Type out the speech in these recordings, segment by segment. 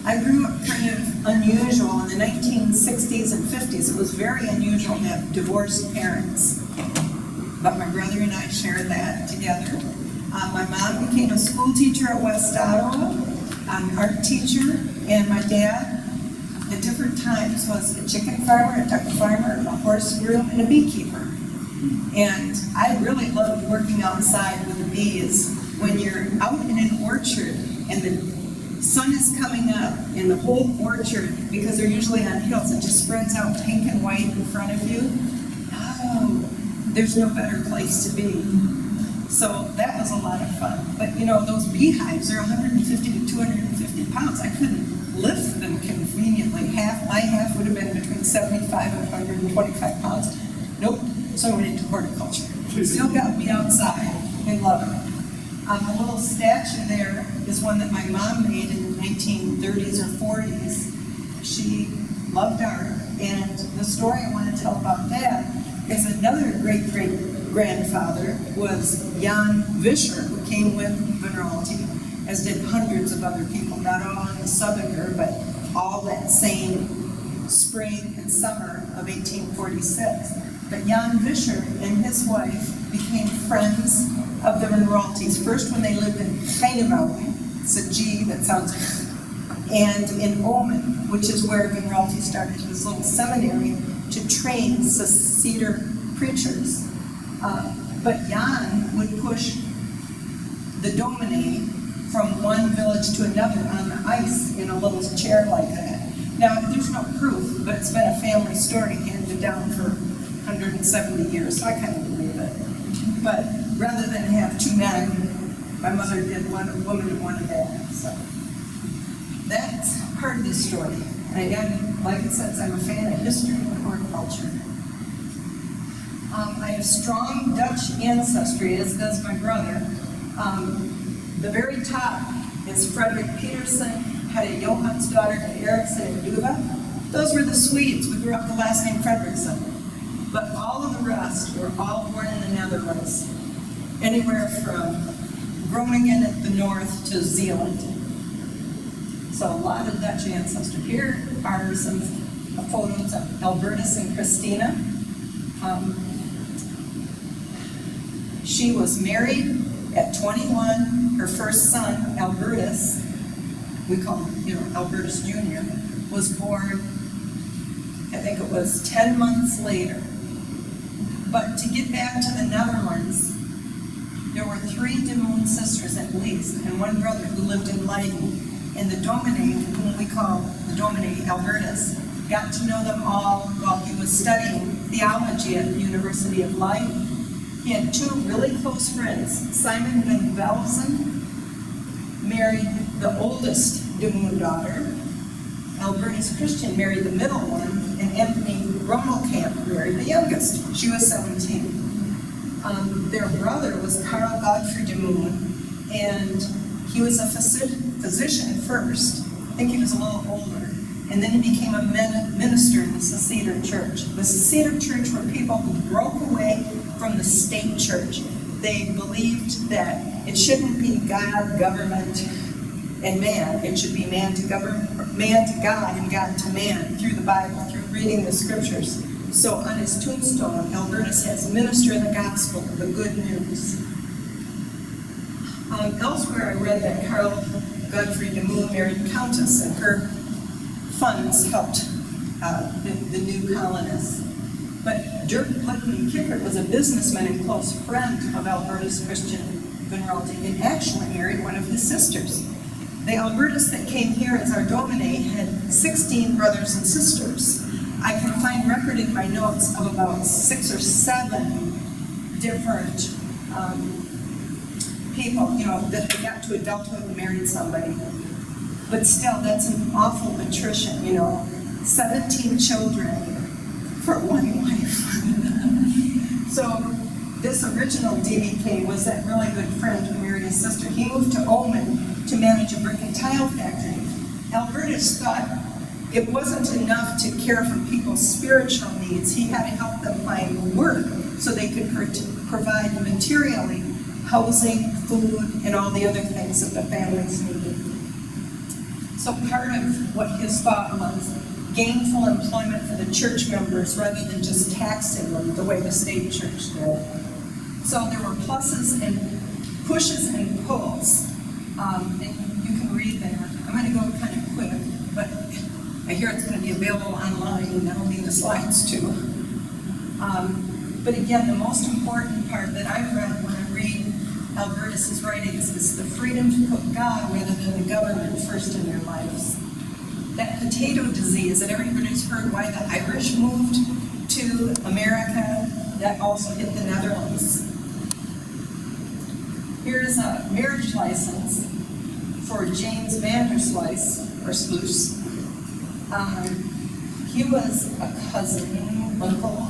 I grew up kind of unusual. In the 1960s and 50s, it was very unusual to have divorced parents. But my brother and I shared that together. My mom became a school teacher at West Ottawa, an art teacher, and my dad, at different times, was a chicken farmer, a duck farmer, a horse groom, and a beekeeper. And I really loved working outside with the bees. When you're out in an orchard and the sun is coming up in the whole orchard, because they're usually on hills, it just spreads out pink and white in front of you. Oh, there's no better place to be. So that was a lot of fun. But you know, those beehives are 150 to 250 pounds. I couldn't lift them conveniently. My half would have been between 75 and 125 pounds. Nope, so I went into horticulture. Still got me outside and loving it. A little statue there is one that my mom made in the 1930s or 40s. She loved art, and the story I want to tell about that is another great-great-grandfather was Jan Vischer, who came with Van Raalte, as did hundreds of other people, not all in the Southerner, but all that same spring and summer of 1846. But Jan Vischer and his wife became friends of the Van Raaltes, first when they lived in Heinemouw, it's a G that sounds, and in Omen, which is where Van Raalte started his little seminary to train Cedar preachers. But Jan would push the domine from one village to another on the ice in a little chair like that. Now, there's no proof, but it's been a family story handed down for 170 years, so I kind of believe it. But rather than have two men, my mother did one a woman and one a dad. So that's part of the story. And again, like it says, I'm a fan of history and horticulture. I have strong Dutch ancestry, as does my brother. The very top is Frederick Peterson, had a Johansdaughter and Eriksson and Duva. Those were the Swedes. We grew up with the last name Fredriksson. But all of the rest were all born in the Netherlands, anywhere from Groningen at the north to Zeeland. So a lot of Dutch ancestry. Here are some photos of Albertus and Christina. She was married at 21. Her first son, Albertus, we call him, Albertus Jr., was born, I think it was 10 months later. But to get back to the Netherlands, there were 3 de Moon sisters at least, and one brother who lived in Leiden. And the dominee, whom we call the dominee Albertus, got to know them all while he was studying theology at the University of Leiden. He had 2 really close friends. Simon van Velzen married the oldest de Moon daughter. Albertus Christian married the middle one, and Anthony Rommelkamp married the youngest. She was 17. Their brother was Karl Godfrey de Moon, and he was a physician first. I think he was a little older. And then he became a minister in the Cedar Church. The Cedar Church were people who broke away from the state church. They believed that it shouldn't be God, government, and man. It should be man to God, and God to man through the Bible, through reading the scriptures. So on his tombstone, Albertus has minister in the gospel, the good news. Elsewhere I read that Karl Godfrey de Moon married a countess, and her funds helped the new colonists. But Dirk Blickman Kickert was a businessman and close friend of Albertus Christian Van Raalte, and actually married one of his sisters. The Albertus that came here as our dominee had 16 brothers and sisters. I can find record in my notes of about 6 or 7 different people, that got to adulthood and married somebody. But still, that's an awful attrition, 17 children for one wife. So this original DVK was that really good friend who married his sister. He moved to Omen to manage a brick and tile factory. Albertus thought it wasn't enough to care for people's spiritual needs. He had to help them find work so they could provide materially housing, food, and all the other things that the families needed. So part of what his thought was gainful employment for the church members rather than just taxing them the way the state church did. So there were pluses and pushes and pulls. And you can read there. I'm going to go kind of quick, but I hear it's going to be available online, and that'll be in the slides too. But again, the most important part that I read when I read Albertus's writings is the freedom to put God rather than the government first in their lives. That potato disease that everybody's heard why the Irish moved to America, that also hit the Netherlands. Here's a marriage license for James van der Sluis. He was a cousin, uncle,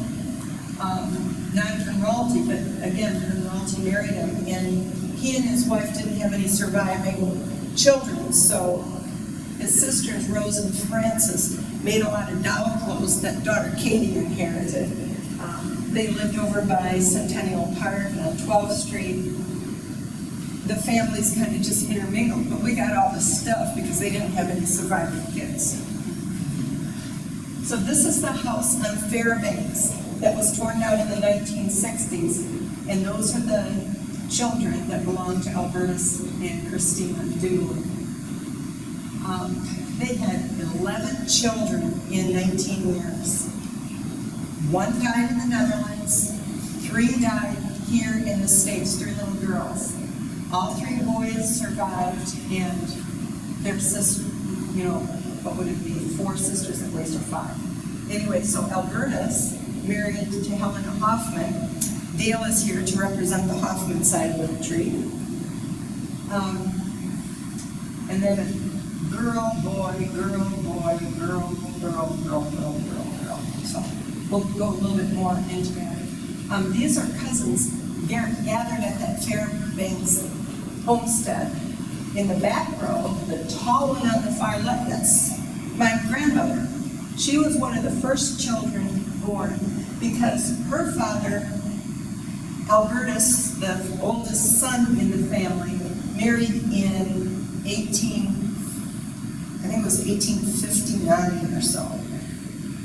not Van Raalte, but again, Van Raalte married him, and he and his wife didn't have any surviving children, so his sisters, Rose and Frances, made a lot of doll clothes that daughter Katie inherited. They lived over by Centennial Park on 12th Street. The families kind of just intermingled, but we got all the stuff because they didn't have any surviving kids. So this is the house on Fairbanks that was torn down in the 1960s, and those are the children that belonged to Albertus and Christina Newman. They had 11 children in 19 years. 1 died in the Netherlands, 3 died here in the States, 3 little girls. All 3 boys survived, and their sister, what would it be, 4 sisters at least, or 5. Anyway, so Albertus married to Helena Hoffman. Dale is here to represent the Hoffman side of the tree. And then girl, boy, girl, boy, girl, girl, girl, girl, girl, girl. So we'll go a little bit more into that. These are cousins gathered at that Fairbanks homestead. In the back row, the tall one on the far left, that's my grandmother. She was one of the first children born because her father, Albertus, the oldest son in the family, married in 1859 or so.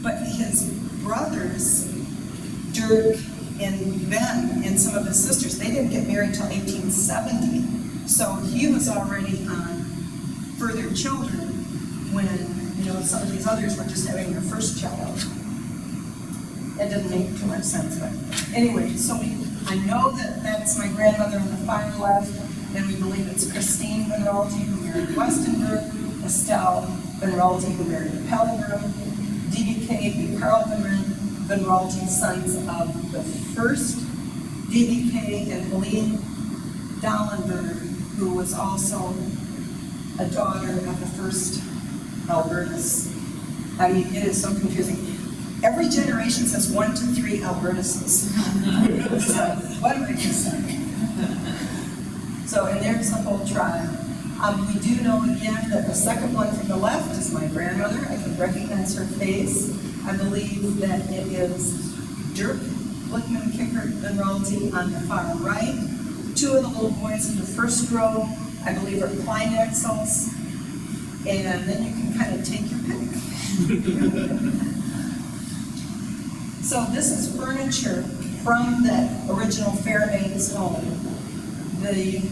But his brothers, Dirk and Ben, and some of his sisters, they didn't get married until 1870. So he was already on further children when, some of these others were just having their first child. It didn't make too much sense, but anyway, so I know that that's my grandmother on the far left, and we believe it's Christine Van Raalte, who married Westenberg, Estelle Van Raalte, who married Pelgrim, DBK, Carl Van Raalte, sons of the first DBK, and Helene Dallenberg, who was also a daughter of the first Albertus. I mean, it is so confusing. Every generation says 1 to 3 Albertuses. So, what am I going to say? So, and there's the whole tribe. We do know again that the second one from the left is my grandmother. I can recognize her face. I believe that it is Dirk Blickman Kickert Van Raalte on the far right. 2 of the little boys in the first row, I believe, are Kleinexels. And then you can kind of take your pick. So this is furniture from that original Fairbanks home. The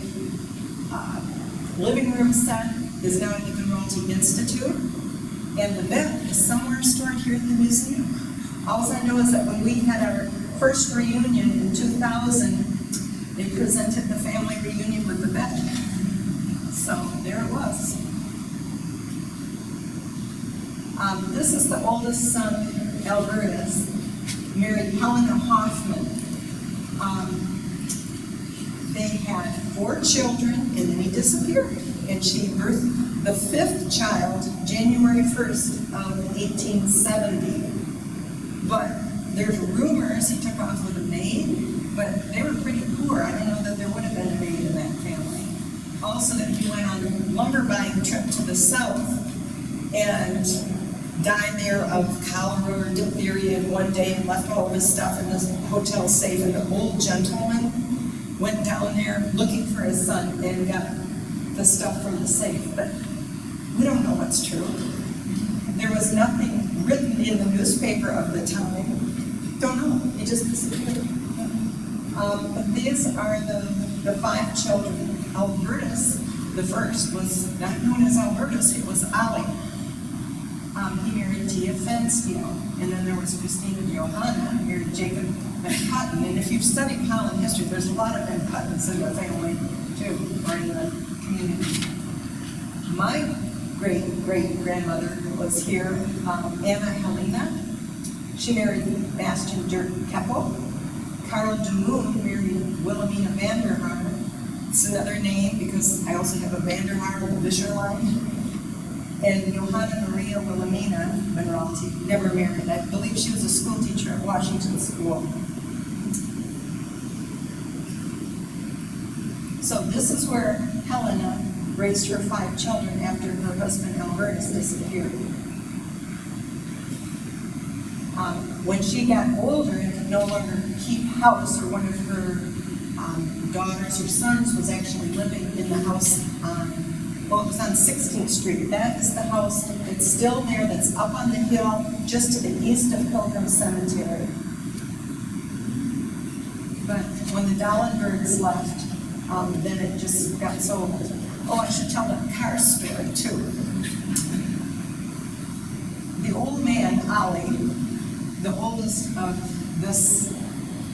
living room set is now at the Van Raalte Institute, and the bed is somewhere stored here at the museum. All I know is that when we had our first reunion in 2000, they presented the family reunion with the bed. So there it was. This is the oldest son, Albertus, married Helena Hoffman. They had 4 children, and then he disappeared. And she birthed the 5th child, January 1st of 1870. But there's rumors he took off with a maid, but they were pretty poor. I don't know that there would have been a maid in that family. Also that he went on a lumber buying trip to the south and died there of cholera or diphtheria in one day and left all of his stuff in this hotel safe. And the old gentleman went down there looking for his son and got the stuff from the safe. But We don't know what's true. There was nothing written in the newspaper of the time. Don't know. It just disappeared. But these are the 5 children. Albertus, the first, was not known as Albertus, it was Ali. He married Tia Fenstio, and then there was Christina Johanna, married Jacob Van Putten. And if you've studied Holland history, there's a lot of Van Puttens in the family, too, or in the community. My great-great-grandmother was here, Anna Helena. She married Bastian Dirk Keppel. Karl de Moon married Wilhelmina van der Haar. It's another name because I also have a van der Haar with a Vischer line. And Johanna Maria Wilhelmina Van Raalte never married. I believe she was a school teacher at Washington School. So this is where Helena raised her 5 children after her husband Albertus disappeared. When she got older and could no longer keep house, or one of her daughters or sons was actually living in the house on, well, it was on 16th Street. That is the house that's still there, that's up on the hill, just to the east of Pilgrim Cemetery. But when the Dallenbergs left, then it just got sold. Oh, I should tell the car story, too. The old man, Ali, the oldest of this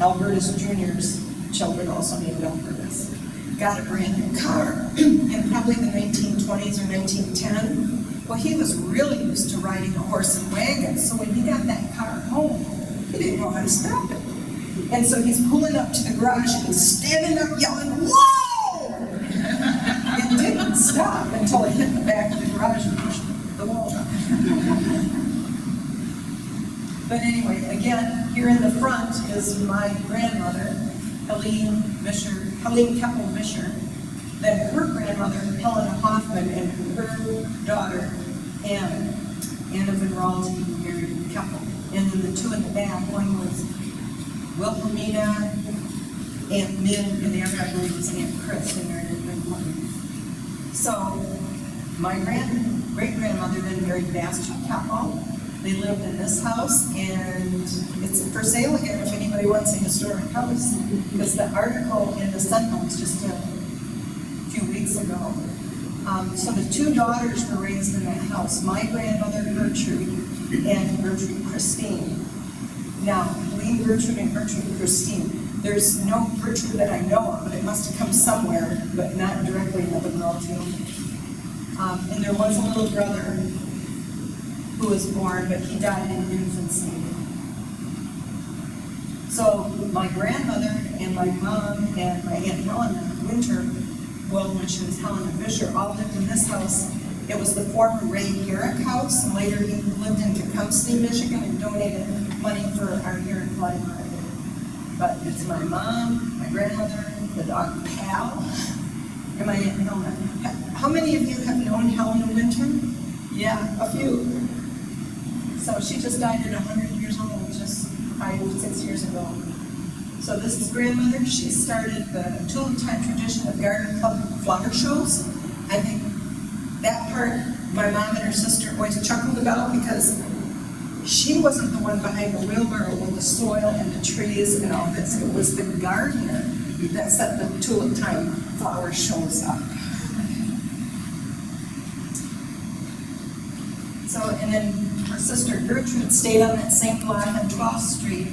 Albertus Jr.'s children, also named Albertus, got a brand new car in probably the 1920s or 1910. Well, he was really used to riding a horse and wagon, so when he got that car home, he didn't know how to stop it. And so he's pulling up to the garage and he's standing up yelling, "Whoa!" It didn't stop until it hit the back of the garage and pushed the wall down. But anyway, again, here in the front is my grandmother, Helene Keppel Vischer. Then her grandmother, Helena Hoffman, and her daughter, Anna Van Raalte, married Keppel. And then the 2 in the back, one was Wilhelmina, Aunt Min, and the other, I believe, was Aunt Chris, they married at Newman. So my great-grandmother then married Bastian Keppel. They lived in this house, and it's for sale again if anybody wants a historic house, because the article in the Descendants just a few weeks ago. So the 2 daughters were raised in that house, my grandmother Gertrude and Gertrude Christine. Now, between Gertrude and Gertrude Christine, there's no Gertrude that I know of, but it must have come somewhere, but not directly in the Van Raalte. And there was a little brother who was born, but he died in infancy. So my grandmother and my mom and my Aunt Helena Winter, well, when she was Helena Vischer, all lived in this house. It was the former Ray Garrick house, and later he lived in Tecumseh, Michigan, and donated money for our Garrick Library. But it's my mom, my grandmother, the dog Pal, and my Aunt Helena. How many of you have known Helena Winter? Yeah, a few. So she just died at 100 years old, just 5-6 years ago. So this is grandmother. She started the tulip-time tradition of garden club flower shows. I think that part my mom and her sister always chuckled about, because she wasn't the one behind the wheelbarrow with the soil and the trees and all this. It was the gardener that set the tulip-time flower shows up. So, and then her sister Gertrude stayed on that same block on 12th Street,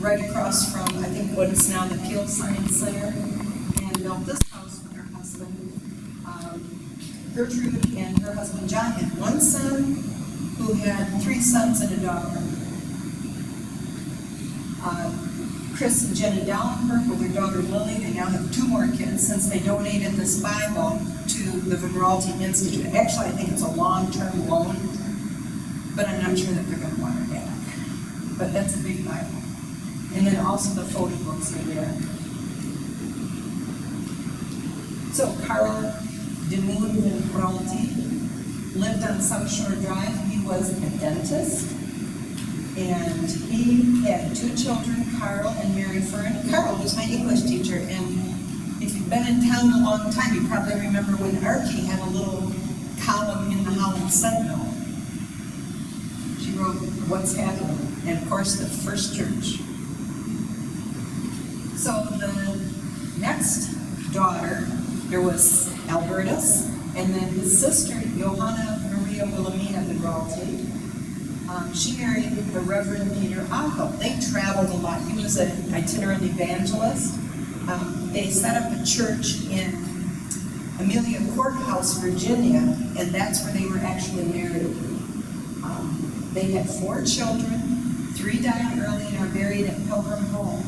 right across from, I think, what is now the Peel Science Center, and built this house with her husband. Gertrude and her husband John had 1 son who had 3 sons and a daughter. Chris and Jenny Dallenberg with their daughter Lily, they now have 2 more kids since they donated this Bible to the Van Raalte Institute. Actually, I think it's a long-term loan, but I'm not sure that they're going to want it back. But that's a big Bible. And then also the photo books are there. So Karl de Moon Van Raalte lived on South Shore Drive. He was a dentist, and he had 2 children, Carl and Mary Fern. Carl was my English teacher, and if you've been in town a long time, you probably remember when Archie had a little column in the Holland Sentinel. She wrote what's happening, and of course the first church. So the next daughter, there was Albertus, and then his sister, Johanna Maria Wilhelmina Van Raalte. She married the Reverend Peter Otto. They traveled a lot. He was an itinerant evangelist. They set up a church in Amelia Courthouse, Virginia, and that's where they were actually married. They had 4 children. 3 died early and are buried at Pilgrim Home.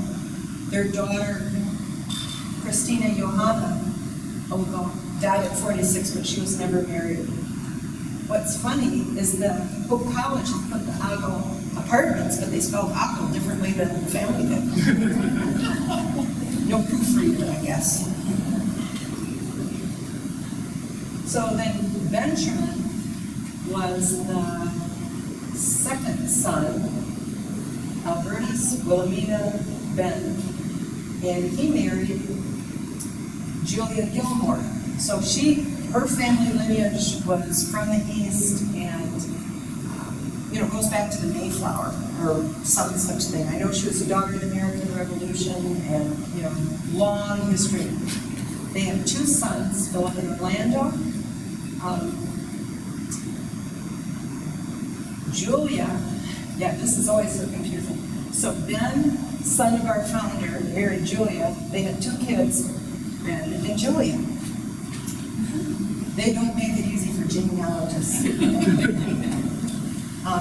Their daughter, Christina Johanna, died at 46, but she was never married. What's funny is that Hope College has put the Otto apartments, but they spelled Otto differently than the family did. No proofreader, I guess. So then Benjamin was the second son, Albertus Wilhelmina Ben, and he married Julia Gilmore. So her family lineage was from the East and, goes back to the Mayflower or some such thing. I know she was a daughter of the American Revolution and, long history. They have 2 sons, Philip and Orlando. Julia, this is always so confusing. So Ben, son of our founder, married Julia. They had 2 kids, Ben and Julia. They don't make it easy for genealogists.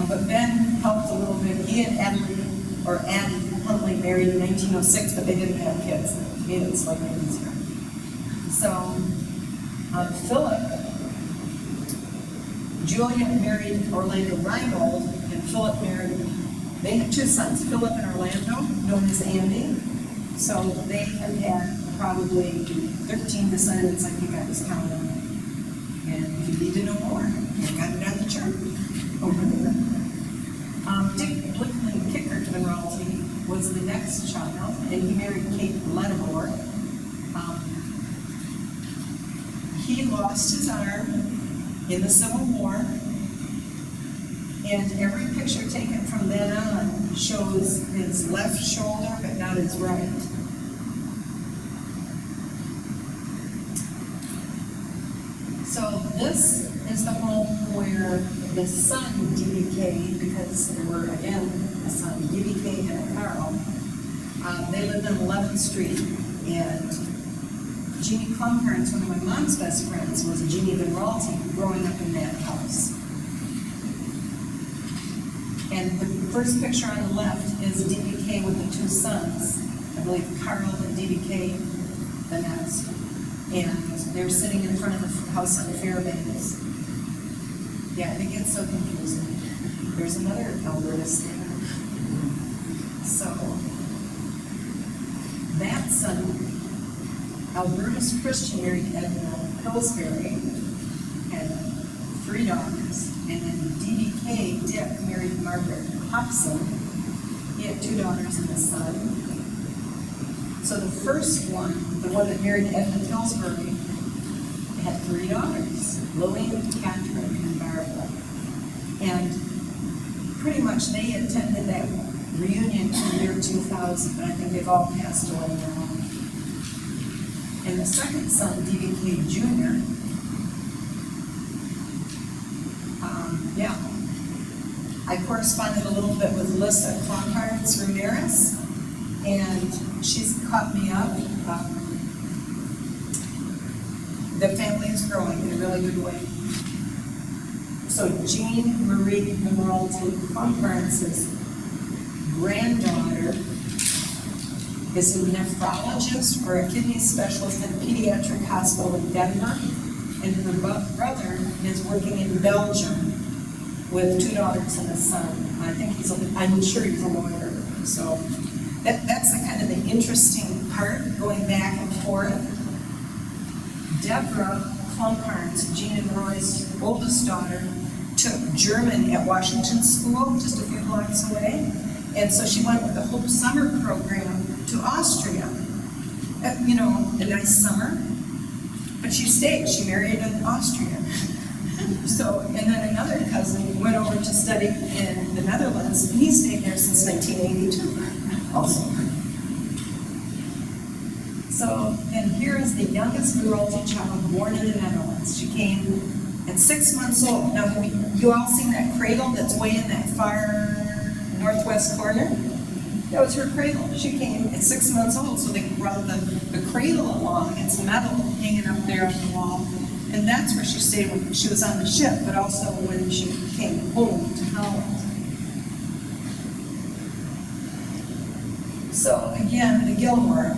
But Ben helped a little bit. He and Addie Huntley married in 1906, but they didn't have kids. It made it slightly easier. So Philip, Julia married Orlando Reinhold, and Philip married, they had 2 sons, Philip and Orlando, known as Andy. So they have had probably 13 descendants, I think I was counting. And if you need to know more, I got it on the chart over there. Dick Blickman Kicker Van Raalte was the next child, and he married Kate Ledimore. He lost his arm in the Civil War, and every picture taken from then on shows his left shoulder, but not his right. So this is the home where the son, DBK, because there were, again, a son, DBK and a Carl, they lived on 11th Street, and Jeannie Klumkarns, one of my mom's best friends, was Jeannie Van Raalte growing up in that house. And the first picture on the left is DBK with the 2 sons, I believe Carl and DBK, the next. And they're sitting in front of the house on Fairbanks. Yeah, it gets so confusing. There's another Albertus there. So, that son, Albertus Christian, married Edna Pillsbury, had 3 daughters. And then DBK, Dick, married Margaret Hobson. He had 2 daughters and a son. So the first one, the one that married Edna Pillsbury, had 3 daughters, Lillian, Catherine, and Barbara. And pretty much they attended that reunion in the year 2000, but I think they've all passed away now. And the second son, DBK Jr., I corresponded a little bit with Lissa Klumkarns Ramirez, and she's caught me up. The family is growing in a really good way. So Jean Marie Van Raalte Klumkarns' granddaughter is a nephrologist or a kidney specialist at a pediatric hospital in Denmark, and her brother is working in Belgium with 2 daughters and a son. I'm sure he's a lawyer. So that's the kind of the interesting part, going back and forth. Deborah Klumkarns, Jean and Roy's oldest daughter, took German at Washington School, just a few blocks away. And so she went with the Hope Summer Program to Austria. A nice summer. But she stayed. She married an Austrian. So, and then another cousin went over to study in the Netherlands, and he stayed there since 1982 also. So, and here is the youngest Neuralgia child born in the Netherlands. She came at 6 months old. Now, you all seen that cradle that's way in that far northwest corner? That was her cradle. She came at 6 months old, so they brought the cradle along. It's metal hanging up there on the wall. And that's where she stayed when she was on the ship, but also when she came home to Holland. So again, the Gilmore.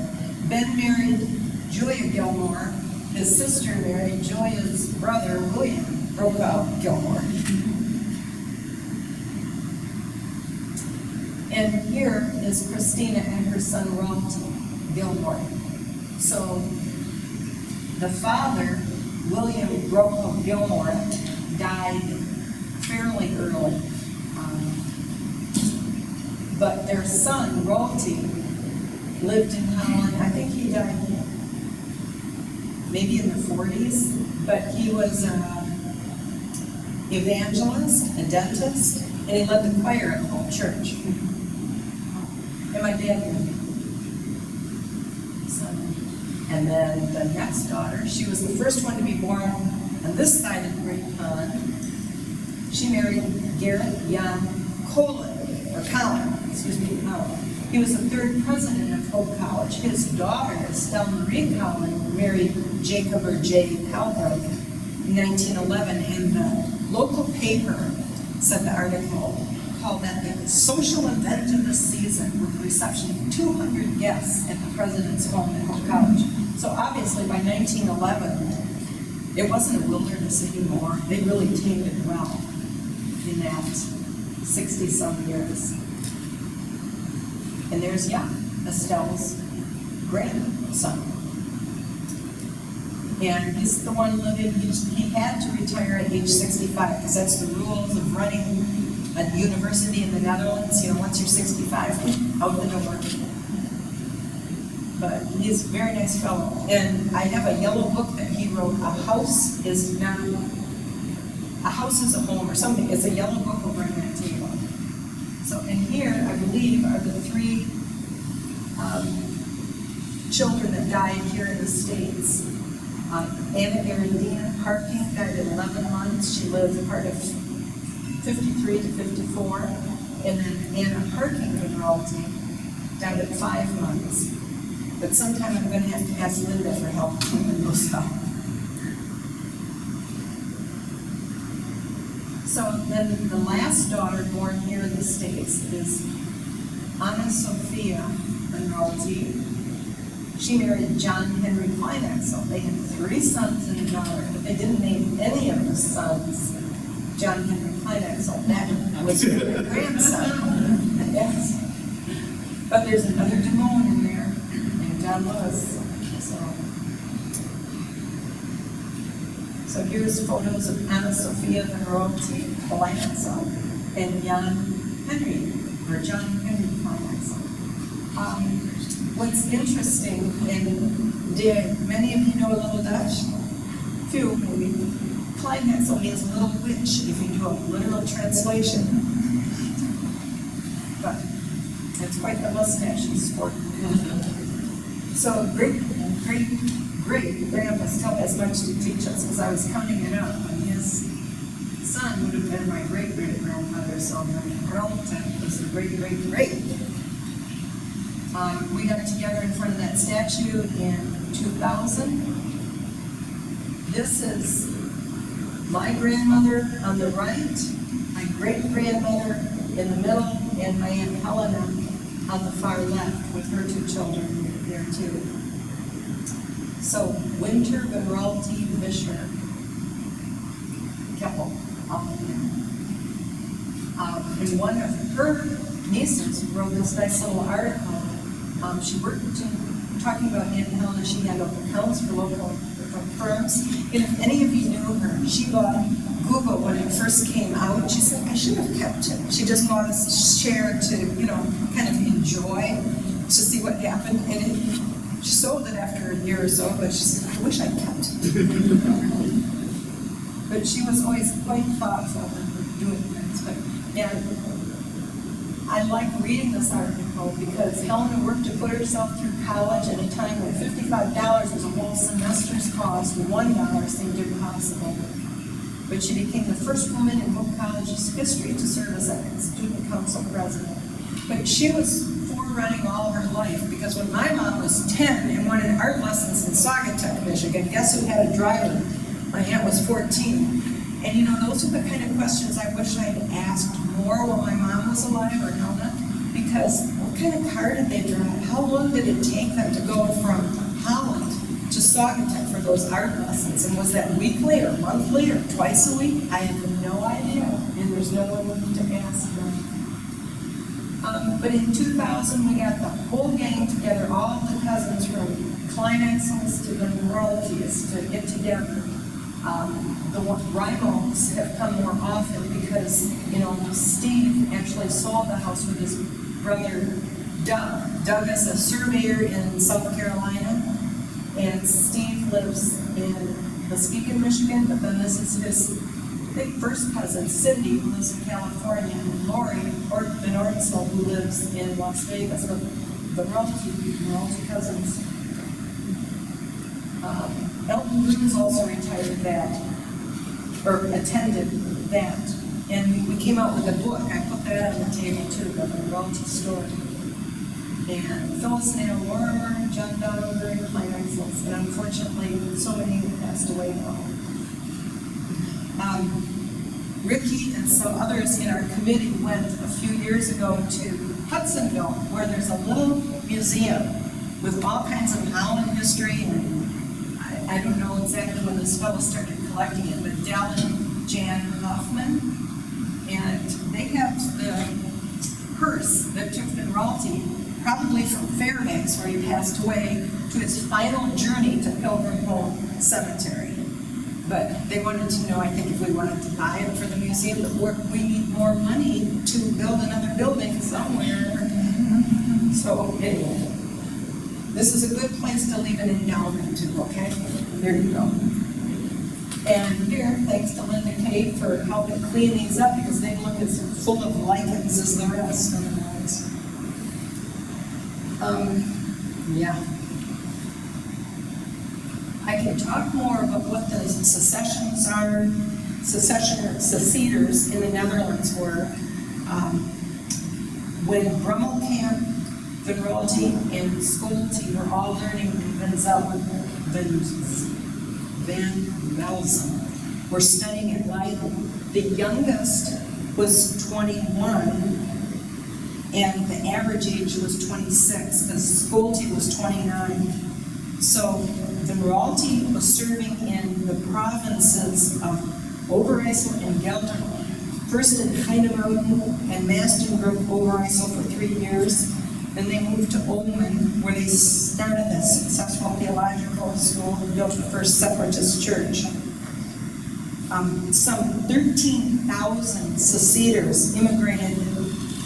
Ben married Julia Gilmore. His sister married Julia's brother, William Brokaw Gilmore. And here is Christina and her son, Raalte Gilmore. So the father, William Brokaw Gilmore, died fairly early. But their son, Raalte, lived in Holland. I think he died maybe in the 40s, but he was an evangelist, a dentist, and he led the choir at the whole church. And my dad knew him. So, and then the next daughter, she was the first one to be born on this side of the Great Pond. She married Garrett Jan Colin. He was the third president of Hope College. His daughter, Estelle Marie Collin, married Jacob or J. Calbrook in 1911, and the local paper said the article called that the social event of the season with the reception of 200 guests at the president's home at Hope College. So obviously by 1911, it wasn't a wilderness anymore. They really tamed it well in that 60-some years. And there's Estelle's grandson. And he's the one living, he had to retire at age 65, because that's the rules of running a university in the Netherlands. You know, once you're 65, out the door. But he's a very nice fellow. And I have a yellow book that he wrote, A House is a Home, or something. It's a yellow book over on that table. So, and here, I believe, are the three children that died here in the States. Anna Erendina Harking died at 11 months. She lived part of 53 to 54. And then Anna Harking Van Raalte died at 5 months. But sometime I'm going to have to ask Linda for help keeping those up. So then the last daughter born here in the States is Anna Sophia Van Raalte. She married John Henry Kleinaxel. They had 3 sons and a daughter, but they didn't name any of the sons John Henry Kleinaxel. That was their grandson. Yes. But there's another Des Moines in there, named John Lewis. So here's photos of Anna Sophia Van Raalte Kleinaxel and John Henry Kleinaxel. What's interesting, and many of you know a little Dutch? Few, maybe. Kleinaxel means little witch if you do a literal translation. But it's quite the mustache he's sporting. So great grandpa still has much to teach us, because I was counting it up, and his son would have been my great-great-grandfather, so Raalte was the great-great-great. We got together in front of that statue in 2000. This is my grandmother on the right, my great-grandmother in the middle, and my Aunt Helena on the far left with her 2 children there too. So, Winter Van Raalte Visscher, Keppel, and one of her nieces wrote this nice little article. She worked talking about Aunt Helena. She had open accounts for local firms. And if any of you knew her, she bought Google when it first came out. She said, I should have kept it. She just bought a share to, kind of enjoy, to see what happened. And she sold it after a year or so, but she said, I wish I'd kept it. but she was always quite thoughtful in doing things. And I like reading this article because Helena worked to put herself through college at a time when $55 was a whole semester's cost, $1 seemed impossible. But she became the first woman in Hope College's history to serve as a student council president. But she was forerunning all her life, because when my mom was 10 and wanted art lessons in Saugatuck, Michigan, guess who had a driver? My aunt was 14. And you know, those are the kind of questions I wish I had asked more while my mom was alive, or Helena, because what kind of car did they drive? How long did it take them to go from Holland to Saugatuck for those art lessons? And was that weekly or monthly or twice a week? I have no idea, and there's no one to ask them. But in 2000, we got the whole gang together, all the cousins from climaxes to the Neuralgias to get together. The rivals have come more often because, you know, Steve actually sold the house with his brother Doug. Doug is a surveyor in South Carolina, and Steve lives in Muskegon, Michigan, but then this is his big first cousin, Cindy, who lives in California, and Lori, or the Nordsel, who lives in Las Vegas, the Neuralgia cousins. Elton Bruce also retired that, or attended that, and we came out with a book. I put that on the table too, the Neuralgia story. And Phyllis Nail Lorimer, John Donovan, climaxes, and unfortunately, so many have passed away now. Ricky and some others in our committee went a few years ago to Hudsonville, where there's a little museum with all kinds of Holland history, and I don't know exactly when this fellow started collecting it, but Dell and Jan Hoffman, and they have the hearse that took Van Raalte, probably from Fairbanks, where he passed away, to his final journey to Pilgrim Home Cemetery. But they wanted to know, I think, if we wanted to buy it for the museum, but we need more money to build another building somewhere. So anyway, this is a good place to leave an endowment to, okay? There you go. And here, thanks to Linda Kate for helping clean these up, because they look as full of lichens as the rest of the ones. Yeah. I can talk more about what the seceders in the Netherlands were. When Brummelkamp, Van Raalte, and Scholte were all learning Van Velzen, were studying at Leiden. The youngest was 21, and the average age was 26, because Scholte was 29. So Van Raalte was serving in the provinces of Overijssel and Gelderland, first in Heinewouden and Mastenbroek, Overijssel for 3 years. Then they moved to Ulmen, where they started a successful theological school and built the first separatist church. Some 13,000 seceders immigrated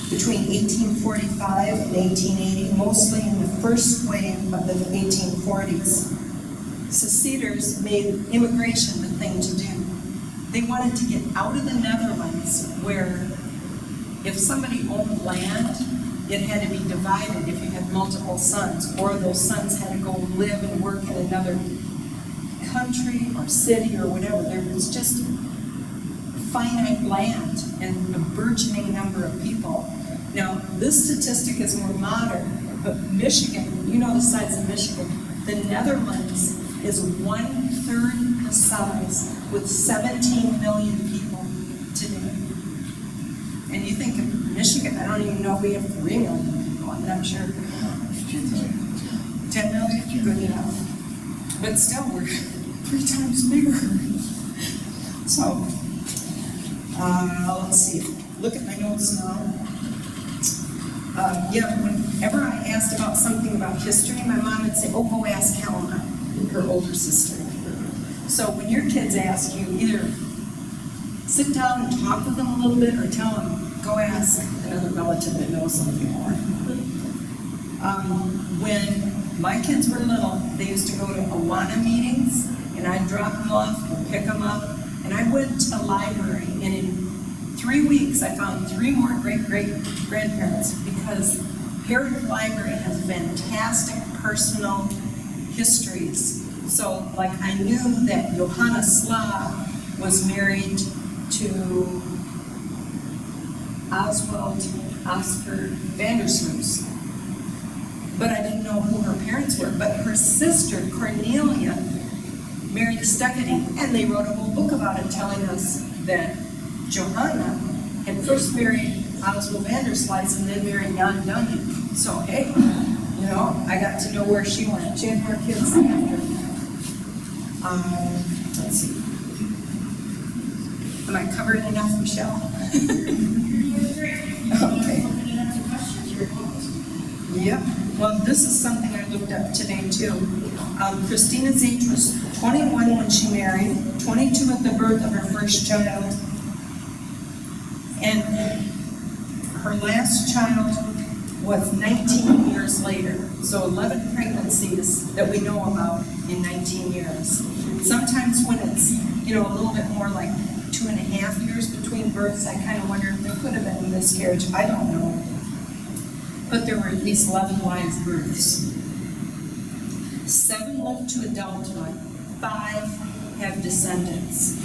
between 1845 and 1880, mostly in the first wave of the 1840s. Seceders made immigration the thing to do. They wanted to get out of the Netherlands, where if somebody owned land, it had to be divided if you had multiple sons, or those sons had to go live and work in another country or city or whatever. There was just finite land and a burgeoning number of people. Now, this statistic is more modern, but Michigan, you know the size of Michigan, the Netherlands is 1/3 the size, with 17 million people today. And you think of Michigan, I don't even know if we have 3 million people, I'm not sure. 10 million? Good enough. But still, we're 3 times bigger. So, let's see, look at my notes now. Whenever I asked about something about history, my mom would say, oh, go ask Helena, her older sister. So when your kids ask you, either sit down and talk with them a little bit, or tell them, go ask another relative that knows something more. When my kids were little, they used to go to Awana meetings, and I'd drop them off and pick them up, And I went to the library, and in 3 weeks, I found 3 more great-great-grandparents, because Heritage Library has fantastic personal histories. So, like, I knew that Johanna Slav was married to Oswald Oscar Vandersloot, but I didn't know who her parents were. But her sister, Cornelia, married Stephanie, and they wrote a whole book about it, telling us that Johanna had first married Oswald Vandersloot and then married Jan Duncan. So, hey, you know, I got to know where she went. She had more kids after. Let's see. Am I covered enough, Michelle? Okay. Yep. Well, this is something I looked up today, too. Christina's age was 21 when she married, 22 at the birth of her first child, and her last child was 19 years later. So 11 pregnancies that we know about in 19 years. Sometimes when it's, you know, a little bit more like 2.5 years between births, I kind of wonder if there could have been a miscarriage. I don't know. But there were at least 11 live births. 7 lived to adulthood, 5 have descendants.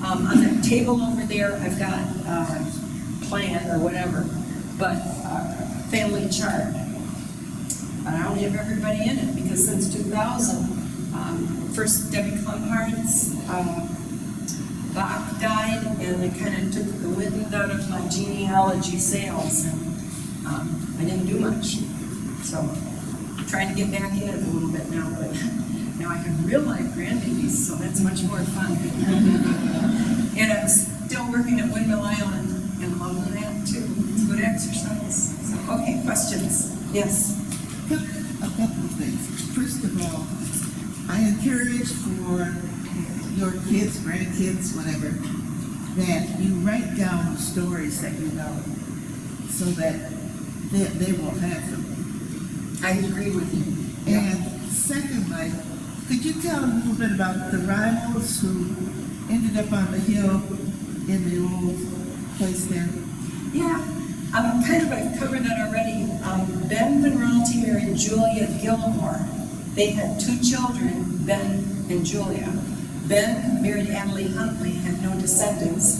On that table over there, I've got a plan or whatever, but family chart. But I don't have everybody in it, because since 2000, first Debbie Klumhart's Bach died, and they kind of took the wind out of my genealogy sails, and I didn't do much. So I'm trying to get back in it a little bit now, but now I have real life grandbabies, so that's much more fun. And I'm still working at Windmill Island, and loving that too. It's good exercise. So, okay, questions? Yes? A couple of things. First of all, I encourage for your kids, grandkids, whatever, that you write down the stories that you know, so that they will have them. I agree with you. And secondly, could you tell a little bit about the rivals who ended up on the hill in the old place there? Yeah, I've covered that already. Ben Van Raalte married Julia Gilmore. They had 2 children, Ben and Julia. Ben married Adelaide Huntley, had no descendants.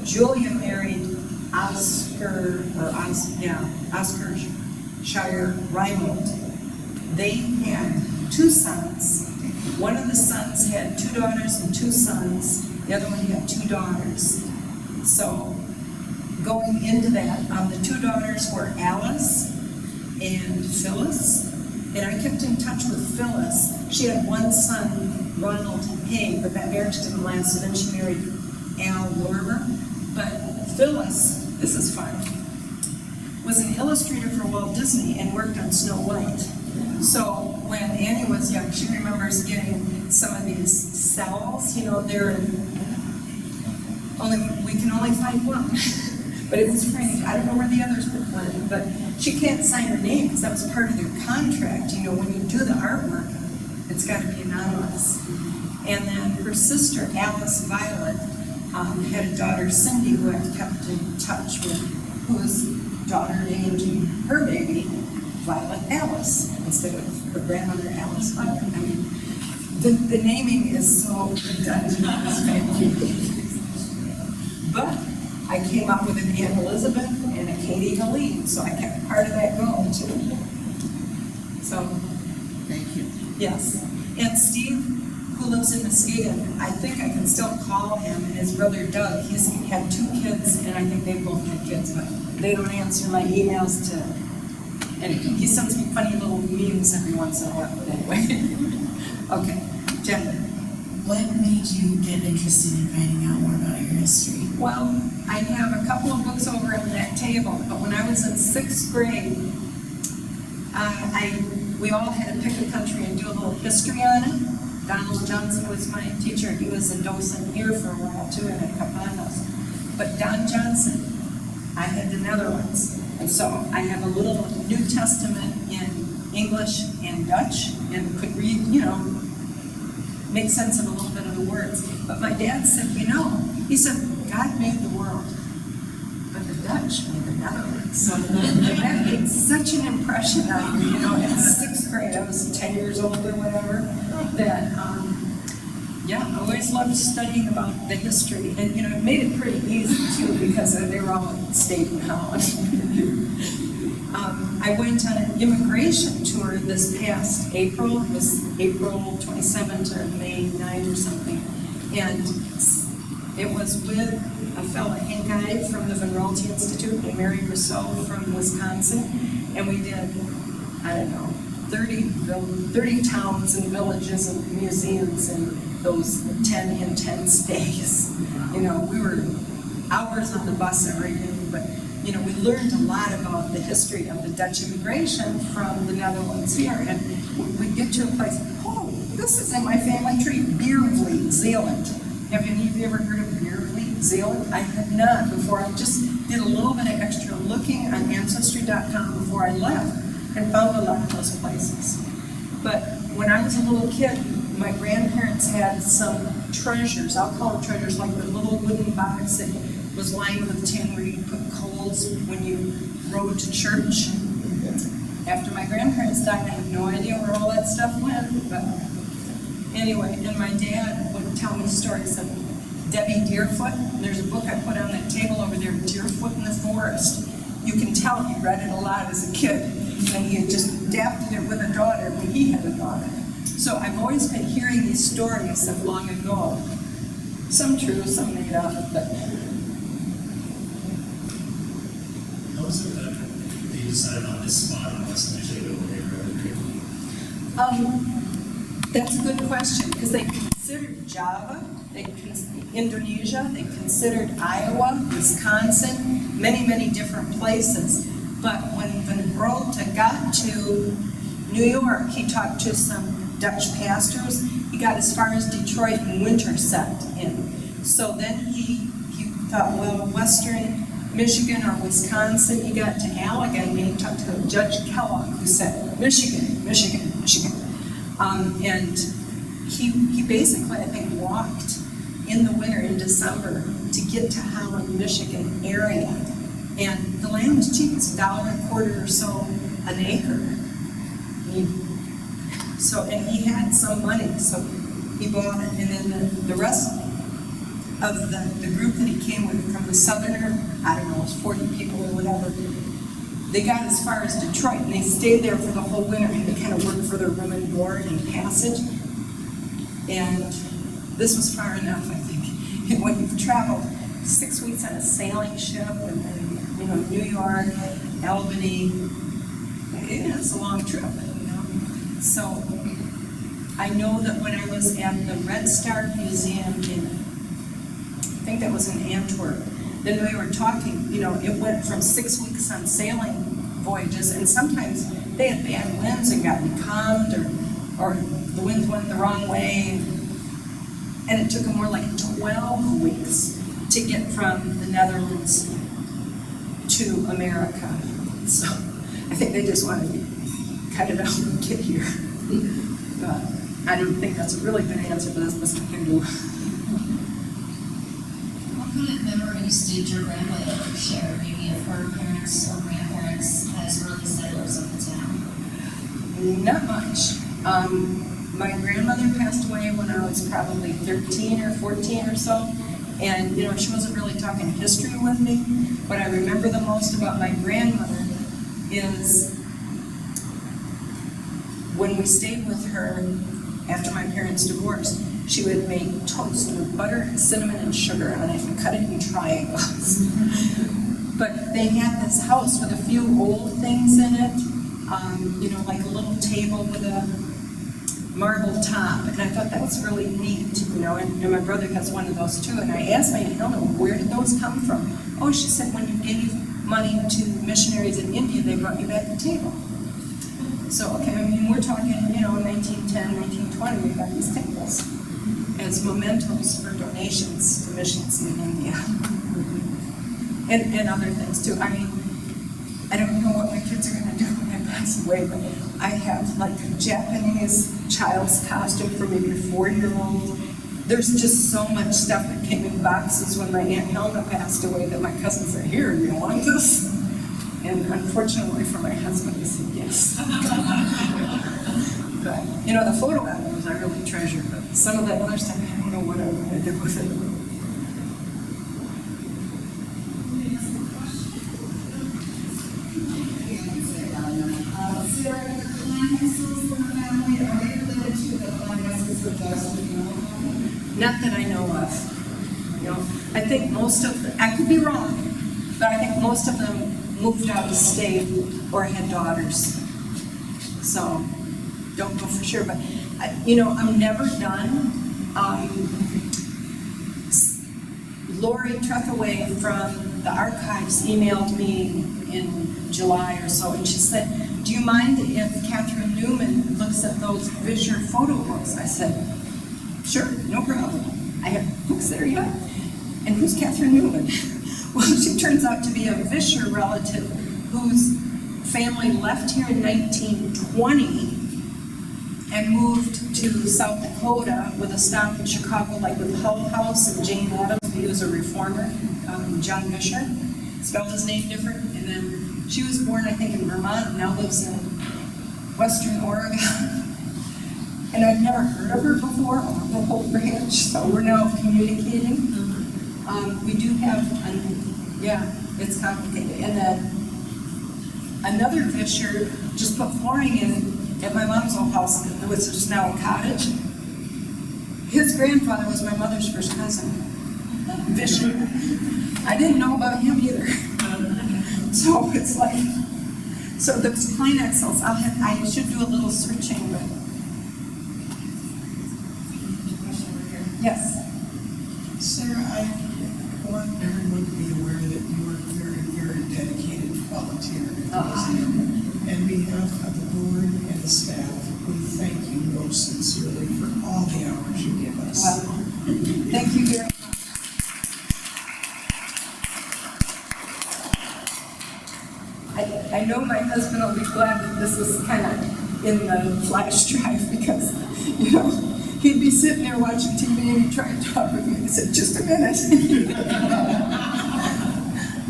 Julia married Oscar Shire Reimold. They had 2 sons. One of the sons had 2 daughters and 2 sons. The other one had 2 daughters. So going into that, the 2 daughters were Alice and Phyllis. And I kept in touch with Phyllis. She had 1 son, Ronald Hay, but that marriage didn't last, so then she married Al Lorber. But Phyllis, this is fun, was an illustrator for Walt Disney and worked on Snow White. So when Annie was young, she remembers getting some of these cells, you know, we can only find 1. But it was Frank. I don't know where the others were planted, but she can't sign her name because that was part of their contract. You know, when you do the artwork, it's got to be anonymous. And then her sister, Alice Violet, had a daughter, Cindy, who I've kept in touch with, whose daughter named her baby Violet Alice instead of her grandmother Alice Violet. I mean, the naming is so redundant. But I came up with an Aunt Elizabeth and a Katie Helene, so I kept part of that going too. So, Thank you. yes. And Steve, who lives in Muskegon, I think I can still call him, and his brother Doug, he's had 2 kids, and I think they both had kids, but they don't answer my emails to anything. He sends me funny little memes every once in a while, but anyway. Okay, Jen. What made you get interested in finding out more about your history? Well, I have a couple of books over on that table, but when I was in 6th grade, we all had to pick a country and do a little history on it. Donald Johnson was my teacher. He was a docent here for a while too, and at Capanos. But Don Johnson, I had the Netherlands. And so I have a little New Testament in English and Dutch, and could read, you know, make sense of a little bit of the words. But my dad said, he said, God made the world, but the Dutch made the Netherlands. So that made such an impression on me, in sixth grade. I was 10 years old or whatever, that, I always loved studying about the history. And, it made it pretty easy, too, because they were all stayed in Holland. I went on an immigration tour this past April. It was April 27 to May 9 or something. And it was with a fellow guy from the Van Raalte Institute and Mary Rousseau from Wisconsin. And we did, 30 towns and villages and museums in those 10 intense days. We were hours on the bus every day, but we learned a lot about the history of the Dutch immigration from the Netherlands here. And we get to a place, this is in my family tree, Beervliet, Zeeland. Have any of you ever heard of Beervliet, Zeeland? I had not before. I just did a little bit of extra looking on Ancestry.com before I left and found a lot of those places. But when I was a little kid, my grandparents had some treasures. I'll call them treasures, like the little wooden box that was lined with tin where you put coals when you rode to church. After my grandparents died, I have no idea where all that stuff went. But anyway, and my dad would tell me stories of Debbie Deerfoot. There's a book I put on that table over there, Deerfoot in the Forest. You can tell he read it a lot as a kid, and he had just adapted it with a daughter when he had a daughter. So I've always been hearing these stories of long ago. Some true, some made up, but... How was it that they decided on this spot and wasn't actually go there rather quickly? That's a good question, because they considered Java, Indonesia, they considered Iowa, Wisconsin, many, many different places. But when Van Raalte got to New York, he talked to some Dutch pastors. He got as far as Detroit and Winterset in. So then he thought, well, Western Michigan or Wisconsin. He got to Allegan and he talked to Judge Kellogg, who said, Michigan, Michigan, Michigan. And he basically, I think, walked in the winter in December to get to Holland, Michigan area. And the land was cheap. It's $1.25 or so an acre. And he had some money, so he bought it. And then the rest of the group that he came with from the southerner, I don't know, it was 40 people or whatever, they got as far as Detroit, and they stayed there for the whole winter, and they kind of worked for their room and board and passage. And this was far enough, I think. And when you've traveled 6 weeks on a sailing ship, and then, New York, Albany, it's a long trip, So I know that when I was at the Red Star Museum I think that was in Antwerp, then we were talking, it went from 6 weeks on sailing voyages, and sometimes they had bad winds and got becalmed, or the winds went the wrong way, and it took them more like 12 weeks to get from the Netherlands to America. So I think they just wanted to cut it out and get here. But I don't think that's a really good answer, but that's what I can do. What kind of memories did your grandmother share, maybe of her parents or grandparents as early settlers of the town? Not much. My grandmother passed away when I was probably 13 or 14 or so. And, she wasn't really talking history with me. What I remember the most about my grandmother is when we stayed with her after my parents divorced, she would make toast with butter, cinnamon, and sugar on it and cut it in triangles. But they had this house with a few old things in it, like a little table with a marble top, and I thought that was really neat, and my brother has one of those too, and I asked my Aunt Helen, where did those come from? Oh, she said, when you gave money to missionaries in India, they brought you back the table. So, we're talking, 1910, 1920, we got these tables as mementos for donations to missions in India. and other things too. I don't know what my kids are going to do when I pass away, but I have like Japanese child's costume for maybe a 4-year-old. There's just so much stuff that came in boxes when my Aunt Helga passed away that my cousin said, here, you want this? And unfortunately for my husband, he said yes. But, you know, the photo albums I really treasure, but some of that other stuff, I don't know what I'm going to do with it. Sarah, the Kleinhessels in the family, are they related to the Kleinhessels with Dustin? Not that I know of. You know, I think most of I could be wrong, but I think most of them moved out of state or had daughters. So, don't know for sure, but you know, I'm never done. Lori Trethaway from the archives emailed me in July or so, and she said, do you mind if Catherine Newman looks at those Vischer photo books? I said, sure, no problem. I have books there yet. And who's Catherine Newman? Well, she turns out to be a Vischer relative whose family left here in 1920 and moved to South Dakota with a stop in Chicago, like with Hull House and Jane Addams. He was a reformer, John Vischer. Spelled his name different. And then she was born, I think, in Vermont, and now lives in Western Oregon. And I've never heard of her before on the whole ranch, so we're now communicating. We do have, yeah, it's complicated. And then another Vischer just put flooring in at my mom's old house, which is just now a cottage. His grandfather was my mother's first cousin, Vischer. I didn't know about him either. So it's like, so those Kleinhessels, I should do a little searching, but. Yes. Sarah, I want everyone to be aware that you are a very, very dedicated volunteer at the museum. On behalf of the board and the staff, we thank you most sincerely for all the hours you give us. Well, thank you very much. I know my husband will be glad that this is kind of in the flash drive because, you know, he'd be sitting there watching TV and he'd try to talk with me. He said, just a minute.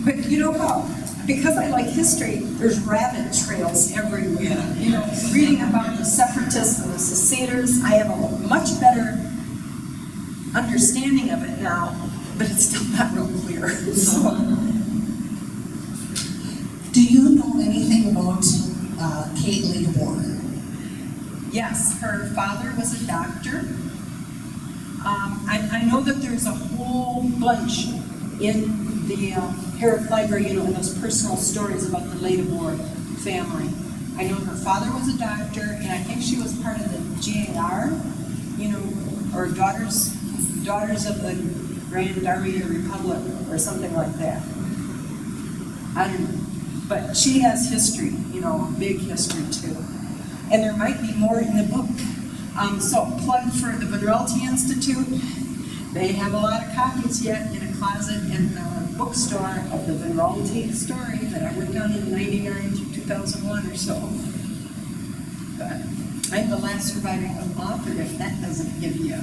But you know how? Because I like history, there's rabbit trails everywhere. You know, reading about the separatists and the seceders, I have a much better understanding of it now, but it's still not real clear. So. Do you know anything about Kate Leadborn? Yes, her father was a doctor. I know that there's a whole bunch in the Herrick Library, you know, in those personal stories about the Leadborn family. I know her father was a doctor, and I think she was part of the GAR, you know, or Daughters of the Grand Army Republic, or something like that. I don't know. But she has history, you know, big history too. And there might be more in the book. So plug for the Van Raalte Institute. They have a lot of copies yet in a closet in the bookstore of the Van Raalte story that I worked on in 99 to 2001 or so. But I'm the last surviving author, if that doesn't give you.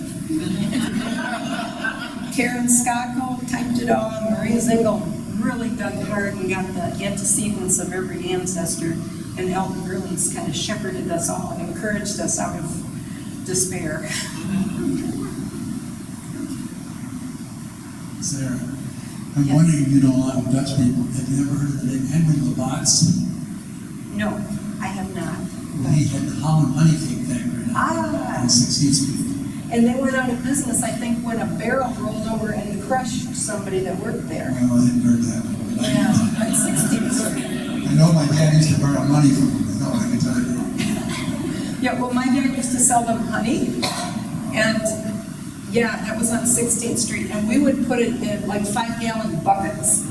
Karen Scocco typed it all, Marie Zingel really dug hard and got the antecedents of every ancestor, and Elton Grillings kind of shepherded us all and encouraged us out of despair. Sarah, I'm wondering if you know a lot of Dutch people. Have you ever heard of the name Henry Labatz? No, I have not. Well, he had the Holland honey cake factory in the 16th Street. And they went out of business, I think, when a barrel rolled over and crushed somebody that worked there. Well, I hadn't heard that one. Yeah, at 16th Street. I know my dad used to borrow money from him. No, I can tell you. Yeah, well, my dad used to sell them honey, and yeah, that was on 16th Street, and we would put it in like 5-gallon buckets.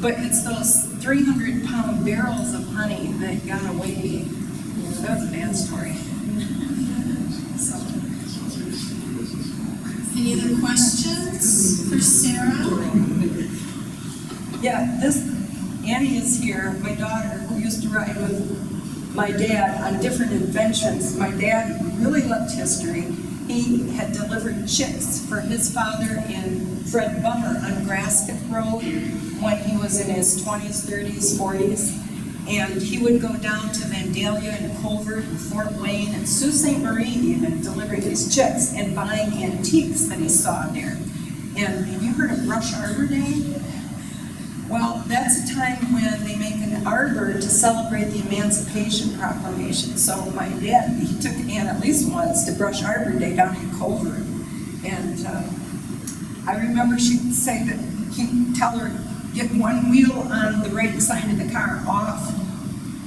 But it's those 300-pound barrels of honey that got away. That was a bad story. So. Any other questions for Sarah? Yeah, this Annie is here, my daughter, who used to ride with my dad on different inventions. My dad really loved history. He had delivered chicks for his father and Fred Bummer on Grasket Road when he was in his 20s, 30s, 40s. And he would go down to Vandalia and Culver and Fort Wayne and Sault Ste. Marie even, delivering these chicks and buying antiques that he saw there. And have you heard of Rush Arbor Day? Well, that's a time when they make an arbor to celebrate the Emancipation Proclamation. So my dad, he took Ann at least once to Brush Arbor Day down in Culver. And I remember she'd say that he'd tell her, get one wheel on the right side of the car off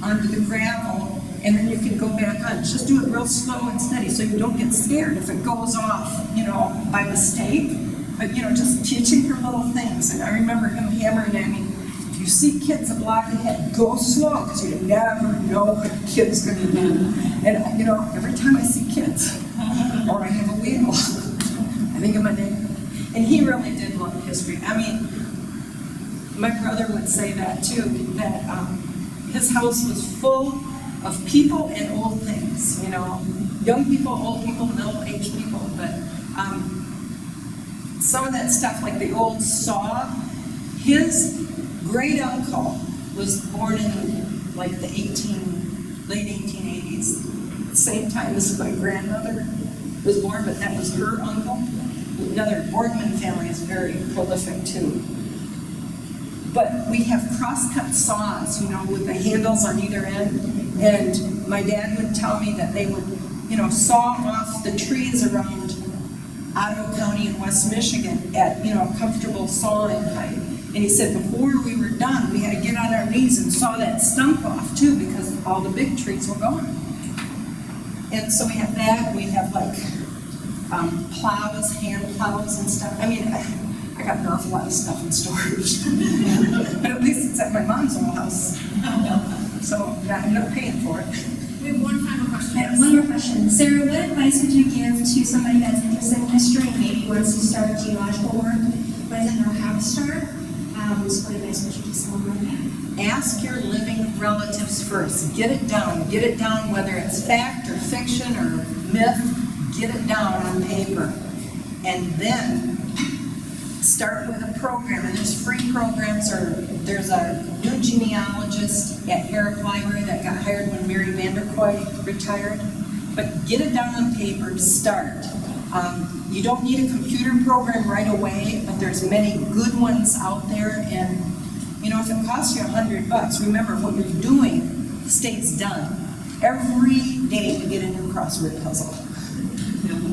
onto the gravel, and then you can go back on. Just do it real slow and steady so you don't get scared if it goes off, by mistake. But, just teaching her little things. And I remember him hammering at me, if you see kids a block ahead, go slow, because you never know what a kid's going to do. And, every time I see kids, or I have a wheel, I think of my neighbor. And he really did love history. I mean, my brother would say that too, that his house was full of people and old things, young people, old people, middle-aged people, but some of that stuff, like the old saw, his great uncle was born in like the late 1880s, the same time as my grandmother was born, but that was her uncle. Another Boardman family is very prolific too. But we have crosscut saws, with the handles on either end. And my dad would tell me that they would, saw off the trees around Ottawa County in West Michigan at, a comfortable sawing height. And he said before we were done, we had to get on our knees and saw that stump off too, because all the big trees were gone. And so we have that. We have plows, hand plows and stuff. I mean, I got an awful lot of stuff in storage. But at least it's at my mom's old house. So I'm not paying for it. We have one final question. I have one more question. Sarah, what advice would you give to somebody that's interested in history and maybe wants to start genealogical work, but doesn't know how to start? What advice would you give someone like that? Ask your living relatives first. Get it down. Get it down, whether it's fact or fiction or myth. Get it down on paper. And then start with a program, and there's free programs, or there's a new genealogist at Herrick Library that got hired when Mary Vanderkoy retired. But get it down on paper to start. You don't need a computer program right away, but there's many good ones out there, and if it costs you $100, remember what you're doing stays done. Every day you get a new crossword puzzle.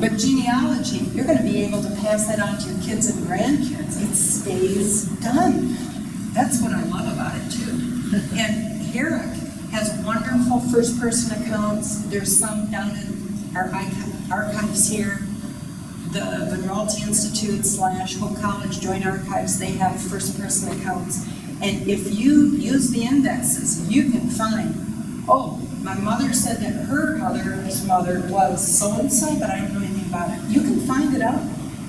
But genealogy, you're going to be able to pass that on to your kids and grandkids. It stays done. That's what I love about it too. And Herrick has wonderful first-person accounts. There's some down in our archives here. The Van Raalte Institute / Hope College Joint Archives, they have first-person accounts. And if you use the indexes, you can find, my mother said that her mother's mother was so-and-so, but I don't know anything about it. You can find it out.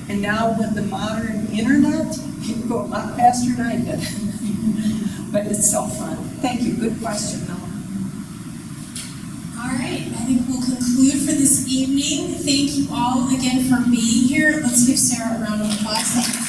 And now with the modern internet, you can go a lot faster than I did. But it's so fun. Thank you. Good question, Noah. All right, I think we'll conclude for this evening. Thank you all again for being here. Let's give Sarah a round of applause.